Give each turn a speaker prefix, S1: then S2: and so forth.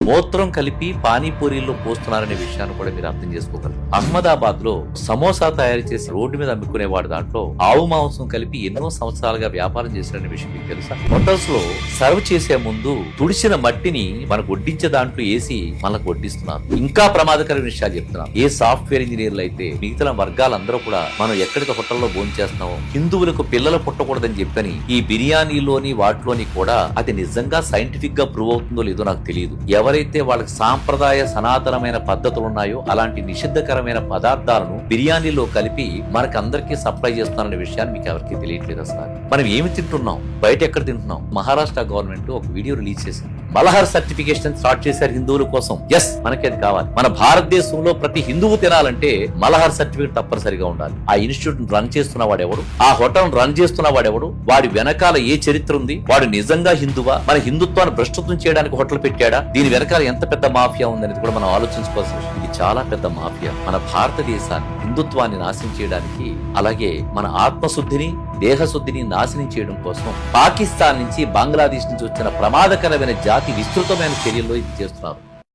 S1: మూత్రం కలిపి పానీపూరీల్లో పోస్తున్నారనే విషయాన్ని కూడా మీరు అర్థం చేసుకోగలరు. అహ్మదాబాద్ లో సమోసా తయారు చేసి రోడ్డు మీద అమ్ముకునేవాడు దాంట్లో ఆవు మాంసం కలిపి ఎన్నో సంవత్సరాలుగా వ్యాపారం చేశారనే విషయం మీకు తెలుసా? హోటల్స్ లో సర్వ్ చేసే ముందు తుడిచిన మట్టిని మనకు వడ్డించే దాంట్లో వేసి మనకు వడ్డిస్తున్నారు. ఇంకా ప్రమాదకరమైన విషయాలు చెప్తున్నారు. ఏ సాఫ్ట్వేర్ ఇంజనీర్లు అయితే మిగతా వర్గాలందరూ కూడా మనం ఎక్కడికి హోటల్లో భోజనం చేస్తున్నామో హిందువులకు పిల్లలు పుట్టకూడదని చెప్పని ఈ బిర్యానీలోని వాటిలోని కూడా అది నిజంగా సైంటిఫిక్ గా ప్రూవ్ అవుతుందో లేదో నాకు తెలియదు. ఎవరైతే వాళ్ళకి సాంప్రదాయ సనాతనమైన పద్ధతులు ఉన్నాయో అలాంటి నిషిద్ధకరమైన పదార్థాలను బిర్యానీలో కలిపి మనకందరికీ సప్లై చేస్తున్నారనే విషయాన్ని మీకు ఎవరికి తెలియట్లేదు. అసలు మనం ఏమి తింటున్నాం, బయట ఎక్కడ తింటున్నాం? మహారాష్ట్ర గవర్నమెంట్ ఒక వీడియో రిలీజ్ చేసింది. మలహర్ సర్టిఫికేషన్ స్టార్ట్ చేశారు హిందువుల కోసం. ఎస్, మనకి అది కావాలి. మన భారతదేశంలో ప్రతి హిందువు తినాలంటే మలహర్ సర్టిఫికేట్ తప్పనిసరిగా ఉండాలి. ఆ ఇన్స్టిట్యూట్ రన్ చేస్తున్న వాడెవడు, ఆ హోటల్ రన్ చేస్తున్న వాడెవడు, వాడి వెనకాల ఏ చరిత్ర ఉంది, వాడు నిజంగా హిందువా, మన హిందుత్వాన్ని భ్రష్టత్వం చేయడానికి హోటల్ పెట్టాడా, దీని వెనకాల ఎంత పెద్ద మాఫియా ఉందనేది కూడా మనం ఆలోచించుకోవాల్సిన విషయం. ఇది చాలా పెద్ద మాఫియా మన భారతదేశాన్ని హిందుత్వాన్ని నాశనం చేయడానికి, అలాగే మన ఆత్మశుద్ధిని దేహశుద్ధిని నాశనం చేయడం కోసం పాకిస్తాన్ నుంచి బంగ్లాదేశ్ నుంచి వచ్చిన ప్రమాదకరమైన జాతి విస్తృతమైన చర్యల్లో ఇది చేస్తున్నారు.